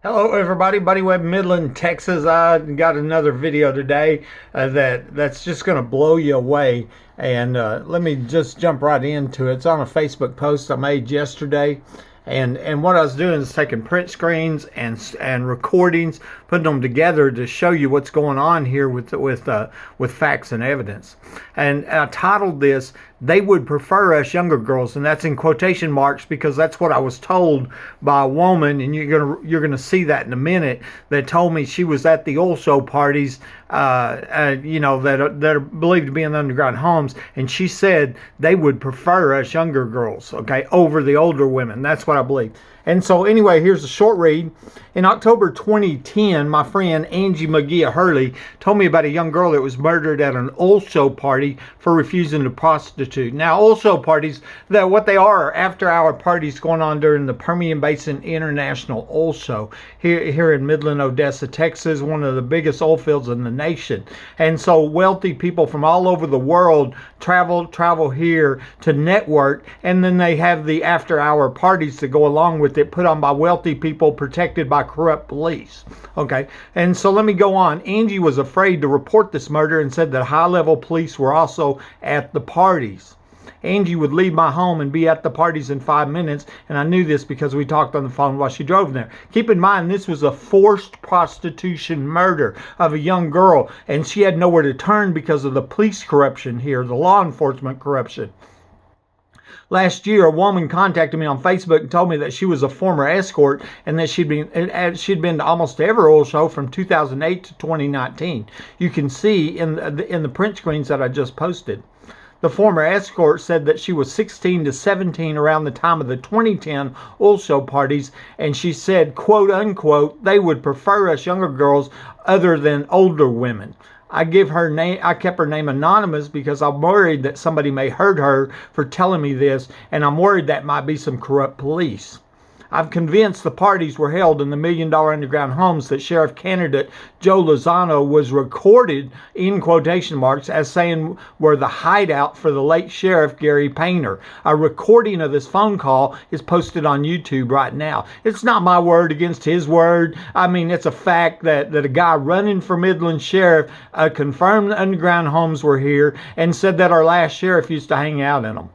Hello everybody, Buddy Webb, Midland, Texas. I got another video today that's just going to blow you away. And let me just jump right into it. It's on a Facebook post I made yesterday. And what I was doing is taking print screens and recordings, putting them together to show you what's going on here with facts and evidence. And I titled this, "They Would Prefer Us Younger Girls," and that's in quotation marks because that's what I was told by a woman, and you're gonna see that in a minute, that told me she was at the oil show parties, that are believed to be in the underground homes, and she said they would prefer us younger girls, okay, over the older women. That's what I believe. And so anyway, here's a short read. In October 2010, my friend Angie Mungia Herrley told me about a young girl that was murdered at an oil show party for refusing to prostitute. Now, oil show parties, what they are after-hour parties going on during the Permian Basin International Oil Show here in Midland, Odessa, Texas, one of the biggest oil fields in the nation. And so wealthy people from all over the world travel here to network, and then they have the after-hour parties that go along with it, put on by wealthy people protected by corrupt police. Okay, and so let me go on. Angie was afraid to report this murder and said that high-level police were also at the parties. Angie would leave my home and be at the parties in 5 minutes, and I knew this because we talked on the phone while she drove there. Keep in mind, this was a forced prostitution murder of a young girl, and she had nowhere to turn because of the police corruption here, the law enforcement corruption. Last year, a woman contacted me on Facebook and told me that she was a former escort and that she'd been to almost every oil show from 2008 to 2019. You can see in the print screens that I just posted. The former escort said that she was 16 to 17 around the time of the 2010 oil show parties, and she said, quote unquote, they would prefer us younger girls other than older women. I kept her name anonymous because I'm worried that somebody may hurt her for telling me this, and I'm worried that might be some corrupt police. I'm convinced the parties were held in the $1 million underground homes that Sheriff Candidate Joe Lozano was recorded, in quotation marks, as saying were the hideout for the late Sheriff Gary Painter. A recording of this phone call is posted on YouTube right now. It's not my word against his word. I mean, it's a fact that a guy running for Midland Sheriff confirmed the underground homes were here and said that our last sheriff used to hang out in them.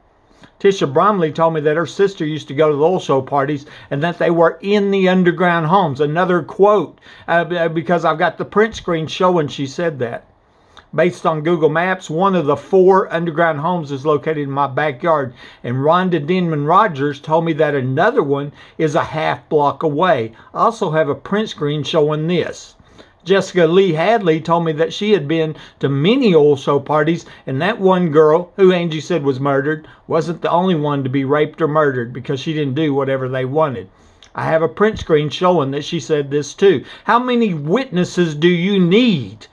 Tisha Brumley told me that her sister used to go to the oil show parties and that they were in the underground homes. Another quote, because I've got the print screen showing she said that. Based on Google Maps, one of the 4 underground homes is located in my backyard, and Rhonda Denman Rogers told me that another one is a half block away. I also have a print screen showing this. Jessica Lee Hadley told me that she had been to many oil show parties, and that one girl, who Angie said was murdered, wasn't the only one to be raped or murdered because she didn't do whatever they wanted. I have a print screen showing that she said this too. How many witnesses do you need?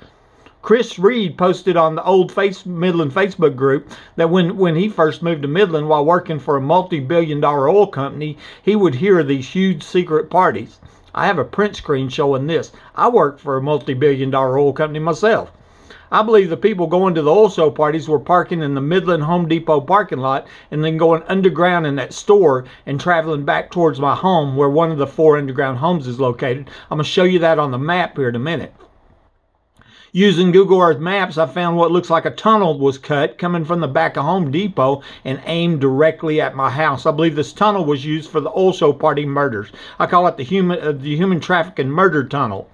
Chris Reed posted on the old Midland Facebook group that when he first moved to Midland while working for a multi-billion-dollar oil company, he would hear these huge secret parties. I have a print screen showing this. I work for a multi-billion-dollar oil company myself. I believe the people going to the oil show parties were parking in the Midland Home Depot parking lot and then going underground in that store and traveling back towards my home where one of the 4 underground homes is located. I'm going to show you that on the map here in a minute. Using Google Earth Maps, I found what looks like a tunnel was cut coming from the back of Home Depot and aimed directly at my house. I believe this tunnel was used for the oil show party murders. I call it the human trafficking murder tunnel.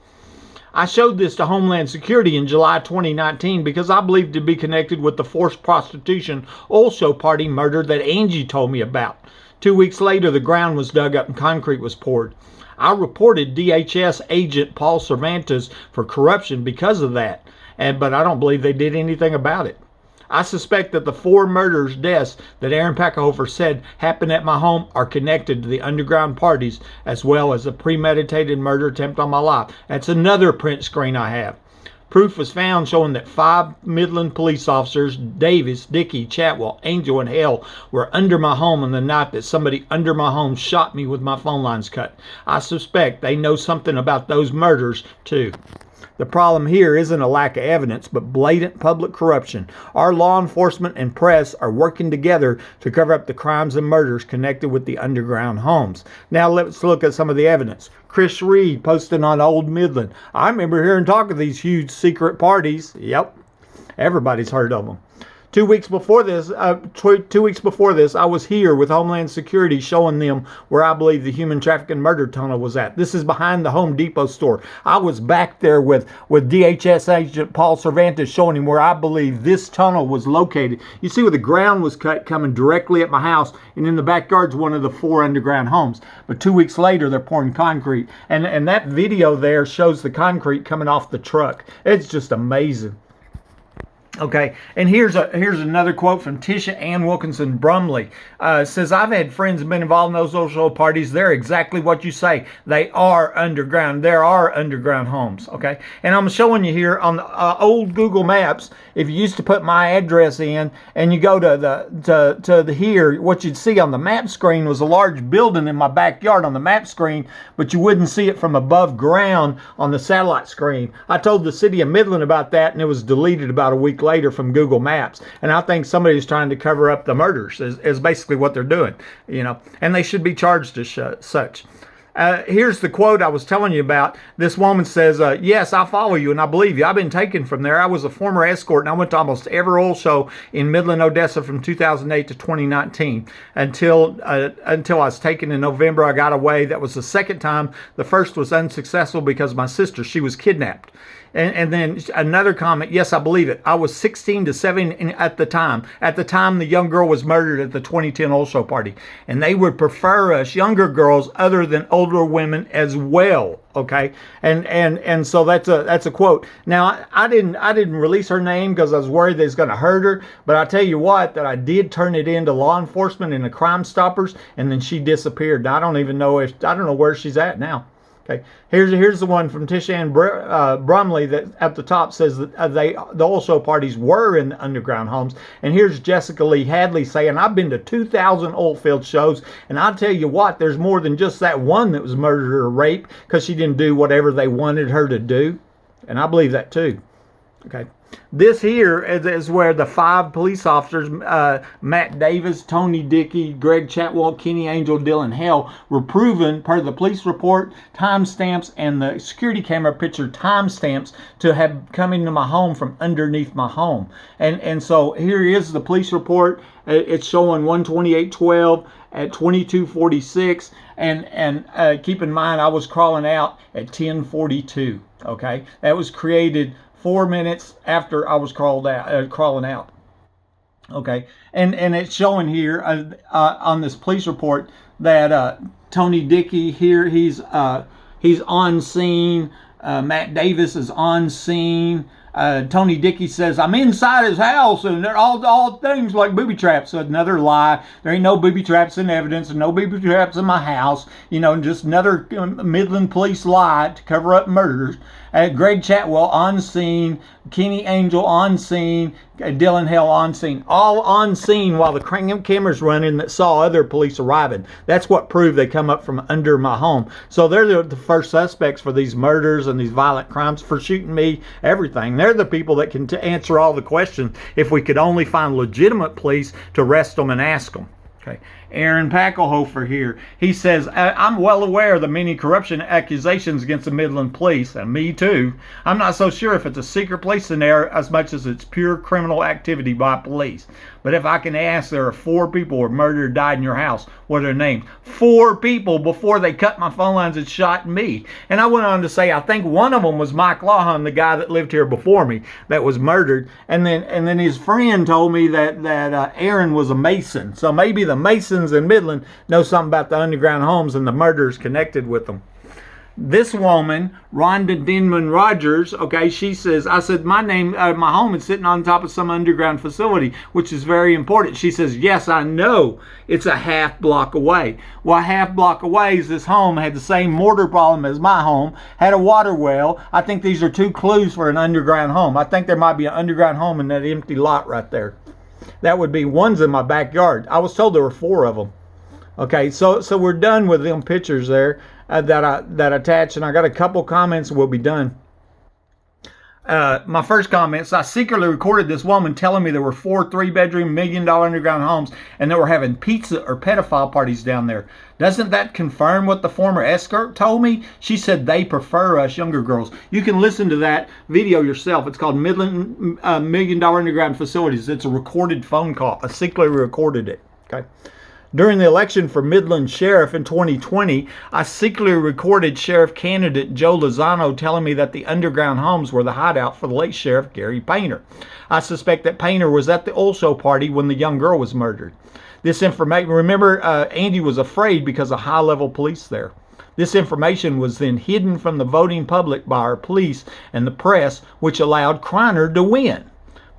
I showed this to Homeland Security in July 2019 because I believed it to be connected with the forced prostitution oil show party murder that Angie told me about. 2 weeks later, the ground was dug up and concrete was poured. I reported DHS agent Paul Cervantes for corruption because of that, but I don't believe they did anything about it. I suspect that the 4 murders, deaths that Aaron Packerhofer said happened at my home are connected to the underground parties as well as a premeditated murder attempt on my life. That's another print screen I have. Proof was found showing that 5 Midland police officers, Davis, Dickey, Chatwell, Angel, and Hale, were under my home on the night that somebody under my home shot me with my phone lines cut. I suspect they know something about those murders, too. The problem here isn't a lack of evidence, but blatant public corruption. Our law enforcement and press are working together to cover up the crimes and murders connected with the underground homes. Now let's look at some of the evidence. Chris Reed posted on Old Midland. I remember hearing talk of these huge secret parties. Yep, everybody's heard of them. 2 weeks before this, I was here with Homeland Security showing them where I believe the human trafficking murder tunnel was at. This is behind the Home Depot store. I was back there with DHS agent Paul Cervantes showing him where I believe this tunnel was located. You see where the ground was cut coming directly at my house, and in the backyard's one of the 4 underground homes. But 2 weeks later, they're pouring concrete. And that video there shows the concrete coming off the truck. It's just amazing. Okay, and here's another quote from Tisha Ann Wilkinson Brumley. Says, I've had friends who've been involved in those social parties. They're exactly what you say. They are underground. There are underground homes, okay? And I'm showing you here on the old Google Maps, if you used to put my address in and you go to the here, what you'd see on the map screen was a large building in my backyard on the map screen, but you wouldn't see it from above ground on the satellite screen. I told the city of Midland about that, and it was deleted about a week later from Google Maps. And I think somebody's trying to cover up the murders is basically what they're doing, and they should be charged as such. Here's the quote I was telling you about. This woman says, yes, I follow you and I believe you. I've been taken from there. I was a former escort and I went to almost every oil show in Midland, Odessa from 2008 to 2019 until I was taken in November. I got away. That was the second time. The first was unsuccessful because my sister, she was kidnapped. And then another comment, yes, I believe it. I was 16 to 17 at the time. At the time, the young girl was murdered at the 2010 oil show party. And they would prefer us younger girls other than older women as well. Okay, and so that's a quote. Now I didn't release her name because I was worried that it's going to hurt her. But I tell you what, that I did turn it into law enforcement and the Crime Stoppers, and then she disappeared. Now, I don't know where she's at now. Okay, here's the one from Tisha Ann Brumley that at the top says that the oil show parties were in the underground homes. And here's Jessica Lee Hadley saying, I've been to 2,000 oil field shows, and I'll tell you what, there's more than just that one that was murdered or raped because she didn't do whatever they wanted her to do. And I believe that too. Okay. This here is where the 5 police officers, Matt Davis, Tony Dickey, Greg Chatwell, Kenny Angel, Dylan Hale, were proven per the police report, timestamps, and the security camera picture timestamps to have come into my home from underneath my home. And so here is the police report. It's showing 12812 at 2246, and keep in mind I was crawling out at 1042. Okay, that was created 4 minutes after I was crawling out. Okay, and it's showing here on this police report that Tony Dickey here, he's on scene. Matt Davis is on scene. Tony Dickey says, I'm inside his house and they're all things like booby traps. So another lie. There ain't no booby traps in evidence and no booby traps in my house. Just another Midland police lie to cover up murders. Greg Chatwell on scene. Kenny Angel on scene. Dylan Hale on scene. All on scene while the cameras running that saw other police arriving. That's what proved they come up from under my home. So they're the first suspects for these murders and these violent crimes, for shooting me, everything. They're the people that can answer all the questions if we could only find legitimate police to arrest them and ask them. Okay. Aaron Packelhofer here. He says, I'm well aware of the many corruption accusations against the Midland police, and me too. I'm not so sure if it's a secret police scenario as much as it's pure criminal activity by police. But if I can ask, there are 4 people who were murdered or died in your house. What are their names? 4 people before they cut my phone lines and shot me. And I went on to say, I think one of them was Mike Lawhon, the guy that lived here before me, that was murdered. And then his friend told me that Aaron was a Mason. So maybe the Masons in Midland know something about the underground homes and the murders connected with them. This woman, Rhonda Denman Rogers, okay, she says, I said, my home is sitting on top of some underground facility, which is very important. She says, yes, I know it's a half block away. Well, a half block away is this home had the same mortar problem as my home, had a water well. I think these are 2 clues for an underground home. I think there might be an underground home in that empty lot right there. That would be one's in my backyard. I was told there were 4 of them. Okay, so we're done with them pictures there that I attached, and I got a couple comments and we'll be done. My first comment is I secretly recorded this woman telling me there were 4 3-bedroom $1 million underground homes and they were having pizza or pedophile parties down there. Doesn't that confirm what the former escort told me? She said they prefer us younger girls. You can listen to that video yourself. It's called Midland $1 Million Underground Facilities. It's a recorded phone call. I secretly recorded it. Okay. During the election for Midland Sheriff in 2020, I secretly recorded Sheriff Candidate Joe Lozano telling me that the underground homes were the hideout for the late Sheriff Gary Painter. I suspect that Painter was at the oil show party when the young girl was murdered. This information, remember, Angie was afraid because of high-level police there. This information was then hidden from the voting public by our police and the press, which allowed Kreiner to win.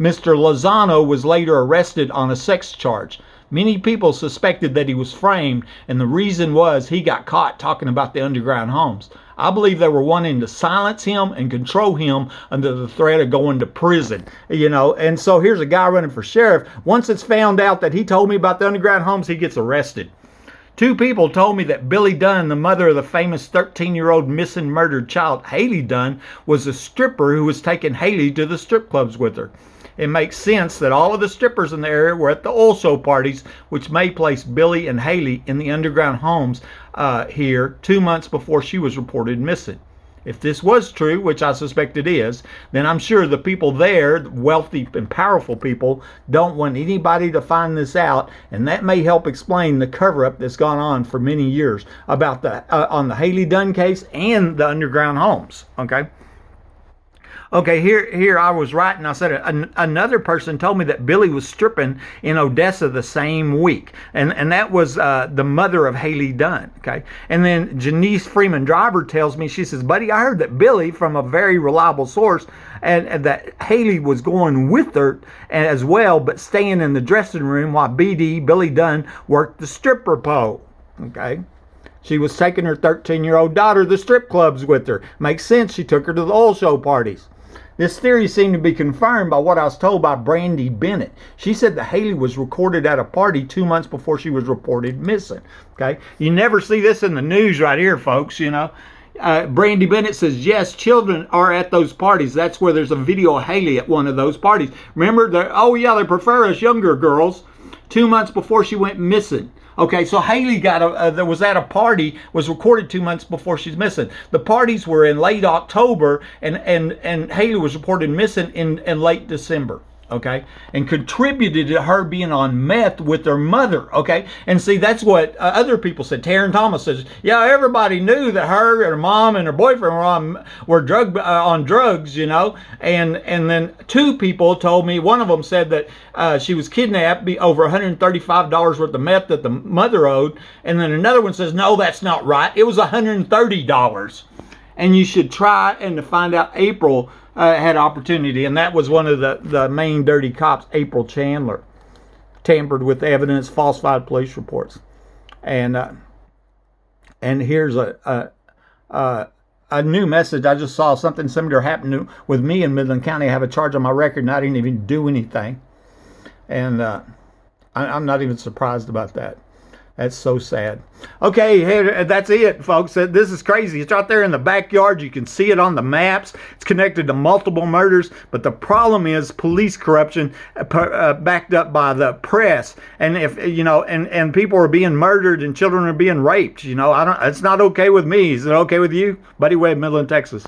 Mr. Lozano was later arrested on a sex charge. Many people suspected that he was framed, and the reason was he got caught talking about the underground homes. I believe they were wanting to silence him and control him under the threat of going to prison, And so here's a guy running for sheriff. Once it's found out that he told me about the underground homes, he gets arrested. 2 people told me that Billy Dunn, the mother of the famous 13-year-old missing murdered child, Haley Dunn, was a stripper who was taking Haley to the strip clubs with her. It makes sense that all of the strippers in the area were at the oil show parties, which may place Billy and Haley in the underground homes here 2 months before she was reported missing. If this was true, which I suspect it is, then I'm sure the people there, wealthy and powerful people, don't want anybody to find this out, and that may help explain the cover-up that's gone on for many years about on the Haley Dunn case and the underground homes. Okay, here I was writing. I said another person told me that Billy was stripping in Odessa the same week, and that was the mother of Haley Dunn. Okay, and then Janice Freeman Driver tells me, she says, "Buddy, I heard that Billy, from a very reliable source, and that Haley was going with her as well, but staying in the dressing room while Billy Dunn worked the stripper pole." Okay. She was taking her 13-year-old daughter to the strip clubs with her. Makes sense. She took her to the oil show parties. This theory seemed to be confirmed by what I was told by Brandy Bennett. She said that Haley was recorded at a party 2 months before she was reported missing. Okay, you never see this in the news right here, folks. Brandy Bennett says, yes, children are at those parties. That's where there's a video of Haley at one of those parties. Remember, they prefer us younger girls. 2 months before she went missing. Okay, so Haley was at a party, was recorded 2 months before she's missing. The parties were in late October, and Haley was reported missing in late December. Okay, and contributed to her being on meth with her mother. Okay, and see, that's what other people said. Taryn Thomas says, yeah, everybody knew that her mom and her boyfriend were on drugs, and then 2 people told me, one of them said that she was kidnapped, over $135 worth of meth that the mother owed, and then another one says, no, that's not right, it was $130. And you should try and to find out April had opportunity, and that was one of the main dirty cops, April Chandler, tampered with evidence, falsified police reports, and here's a new message. I just saw something similar happen with me in Midland County. I have a charge on my record, and I didn't even do anything, and I'm not even surprised about that. That's so sad. Okay, hey, that's it, folks. This is crazy. It's out there in the backyard. You can see it on the maps. It's connected to multiple murders. But the problem is police corruption backed up by the press. And if and people are being murdered and children are being raped. It's not okay with me. Is it okay with you? Buddy Webb, Midland, Texas.